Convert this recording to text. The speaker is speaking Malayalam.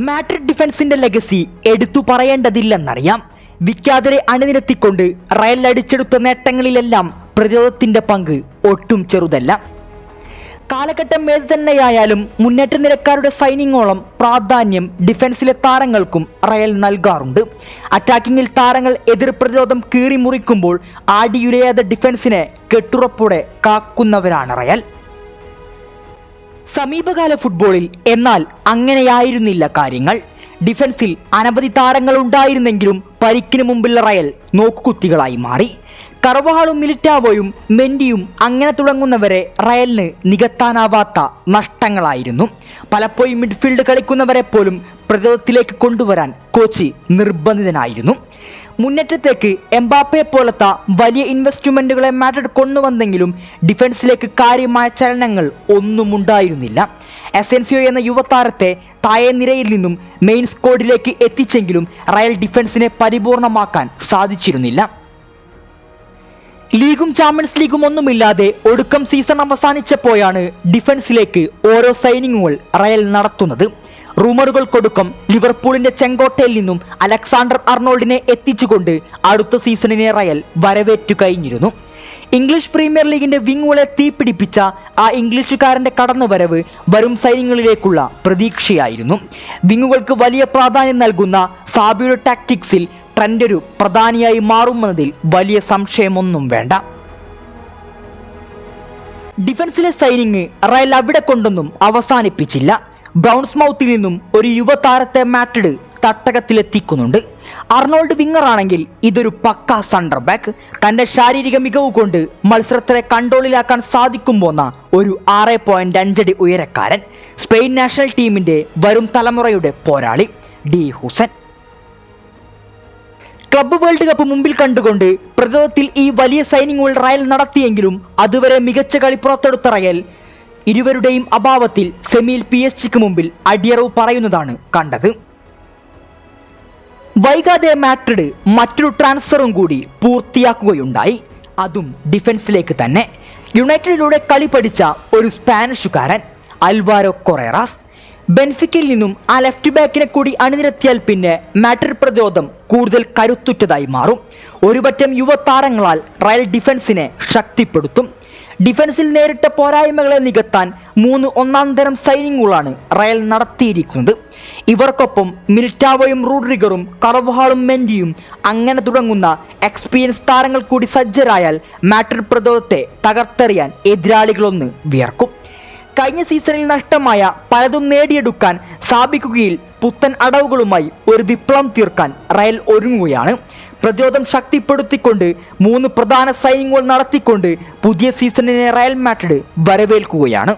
മാഡ്രിഡ് ഡിഫൻസിന്റെ ലെഗസി എടുത്തു പറയേണ്ടതില്ലെന്നറിയാം. വിഖ്യാതരെ അണിനിരത്തിക്കൊണ്ട് റയൽ അടിച്ചെടുത്ത നേട്ടങ്ങളിലെല്ലാം പ്രതിരോധത്തിന്റെ പങ്ക് ഒട്ടും ചെറുതല്ല. കാലഘട്ടം ഏത് തന്നെയായാലും മുന്നേറ്റ നിരക്കാരുടെ സൈനിങ്ങോളം പ്രാധാന്യം ഡിഫൻസിലെ താരങ്ങൾക്കും റയൽ നൽകാറുണ്ട്. അറ്റാക്കിങ്ങിൽ താരങ്ങൾ എതിർ പ്രതിരോധം കീറിമുറിക്കുമ്പോൾ ആടിയുലയാതെ ഡിഫൻസിനെ കെട്ടുറപ്പോടെ കാക്കുന്നവരാണ് റയൽ. സമീപകാല ഫുട്ബോളിൽ എന്നാൽ അങ്ങനെയായിരുന്നില്ല കാര്യങ്ങൾ. ഡിഫൻസിൽ അനവധി താരങ്ങൾ ഉണ്ടായിരുന്നെങ്കിലും പരിക്കിന് മുമ്പിൽ റയൽ നോക്കുകുത്തികളായി മാറി. കർവാളും മിലിറ്റാവോയും മെൻഡിയും അങ്ങനെ തുടങ്ങുന്നവരെ റയലിന് നികത്താനാവാത്ത നഷ്ടങ്ങളായിരുന്നു. പലപ്പോഴും മിഡ്ഫീൽഡ് കളിക്കുന്നവരെ പോലും പ്രതിരോധത്തിലേക്ക് കൊണ്ടുവരാൻ കോച്ച് നിർബന്ധിതനായിരുന്നു. മുന്നേറ്റത്തേക്ക് എംബാപ്പയെ പോലത്തെ വലിയ ഇൻവെസ്റ്റ്മെൻറ്റുകളെ മാഡ്രിഡ് കൊണ്ടുവന്നെങ്കിലും ഡിഫൻസിലേക്ക് കാര്യമായ ചലനങ്ങൾ ഒന്നും ഉണ്ടായിരുന്നില്ല. അസെൻസിയോ എന്ന യുവതാരത്തെ താഴെ നിരയിൽ നിന്നും മെയിൻ സ്ക്വാഡിലേക്ക് എത്തിച്ചെങ്കിലും റയൽ ഡിഫൻസിനെ പരിപൂർണമാക്കാൻ സാധിച്ചിരുന്നില്ല. ലീഗും ചാമ്പ്യൻസ് ലീഗും ഒന്നുമില്ലാതെ ഒടുക്കം സീസൺ അവസാനിച്ചപ്പോഴാണ് ഡിഫൻസിലേക്ക് ഓരോ സൈനിങ്ങുകൾ റയൽ നടത്തുന്നത്. റൂമറുകൾക്കൊടുക്കം ലിവർപൂളിന്റെ ചെങ്കോട്ടയിൽ നിന്നും അലക്സാണ്ടർ അർണോൾഡിനെ എത്തിച്ചുകൊണ്ട് അടുത്ത സീസണിനെ റയൽ വരവേറ്റു കഴിഞ്ഞിരുന്നു. ഇംഗ്ലീഷ് പ്രീമിയർ ലീഗിന്റെ വിങ്ങുകളെ തീപിടിപ്പിച്ച ആ ഇംഗ്ലീഷുകാരന്റെ കടന്നുവരവ് വരും സൈന്യങ്ങളിലേക്കുള്ള പ്രതീക്ഷയായിരുന്നു. വിങ്ങുകൾക്ക് വലിയ പ്രാധാന്യം നൽകുന്ന സാബിയുടെ ടാക്ടിക്സിൽ ട്രെൻഡ് ഒരു പ്രധാനിയായി മാറുമെന്നതിൽ വലിയ സംശയമൊന്നും വേണ്ട. ഡിഫൻസിലെ സൈനിങ് റയൽ അവിടെ കൊണ്ടൊന്നും അവസാനിപ്പിച്ചില്ല. ബ്രൗൺസ്മൗത്തിൽ നിന്നും ഒരു യുവതാരത്തെ മാഡ്രിഡ് തട്ടകത്തിലെത്തിക്കുന്നുണ്ട്. അർണോൾഡ് വിങ്ങറാണെങ്കിൽ ഇതൊരു പക്കാ സെന്റർ ബാക്ക്. തന്റെ ശാരീരിക മികവ് കൊണ്ട് മത്സരത്തിലെ കൺട്രോളിലാക്കാൻ സാധിക്കുമ്പോന്ന ഒരു 6.5 അടി ഉയരക്കാരൻ. സ്പെയിൻ നാഷണൽ ടീമിന്റെ വരും തലമുറയുടെ പോരാളി D Hussain. Club world cup മുമ്പിൽ കണ്ടുകൊണ്ട് പ്രതിരോധത്തിൽ ഈ വലിയ സൈനിങ്ങുകൾ റയൽ നടത്തിയെങ്കിലും അതുവരെ മികച്ച കളി പുറത്തെടുത്ത റയൽ ഇരുവരുടെയും അഭാവത്തിൽ സെമിയിൽ PSG മുമ്പിൽ അടിയറവ് പറയുന്നതാണ് കണ്ടത്. വൈകാതെ മാഡ്രിഡ് മറ്റൊരു ട്രാൻസ്ഫറും കൂടി പൂർത്തിയാക്കുകയുണ്ടായി. അതും ഡിഫൻസിലേക്ക് തന്നെ. യുണൈറ്റഡിലൂടെ കളി പഠിച്ച ഒരു സ്പാനിഷുകാരൻ അൽവാരോ കൊറേറാസ്. ബെൻഫിക്കയിൽ നിന്നും ആ ലെഫ്റ്റ് ബാക്കിനെ കൂടി അണിനിരത്തിയാൽ പിന്നെ മാഡ്രിഡ് പ്രതിരോധം കൂടുതൽ കരുത്തുറ്റതായി മാറും. ഒരുപറ്റം യുവതാരങ്ങളാൽ റയൽ ഡിഫൻസിനെ ശക്തിപ്പെടുത്തും. ഡിഫൻസിൽ നേരിട്ട പോരായ്മകളെ നികത്താൻ 3 ഒന്നാം തരം സൈനിങ്ങുകളാണ് റയൽ നടത്തിയിരിക്കുന്നത്. ഇവർക്കൊപ്പം മിലിറ്റാവോയും റൂഡ്രിഗറും കർവാളും മെൻഡിയും അങ്ങനെ തുടങ്ങുന്ന എക്സ്പീരിയൻസ് താരങ്ങൾ കൂടി സജ്ജരായാൽ മാഡ്രിഡ് പ്രതിരോധത്തെ തകർത്തെറിയാൻ എതിരാളികളൊന്ന് വിയർക്കും. കഴിഞ്ഞ സീസണിൽ നഷ്ടമായ പലതും നേടിയെടുക്കാൻ സാധിക്കുകയിൽ പുത്തൻ അടവുകളുമായി ഒരു വിപ്ലവം തീർക്കാൻ റയൽ ഒരുങ്ങുകയാണ്. പ്രതിരോധം ശക്തിപ്പെടുത്തിക്കൊണ്ട് 3 പ്രധാന സൈനിങ്ങുകൾ നടത്തിക്കൊണ്ട് പുതിയ സീസണിനെ റയൽ മാഡ്രിഡ് വരവേൽക്കുകയാണ്.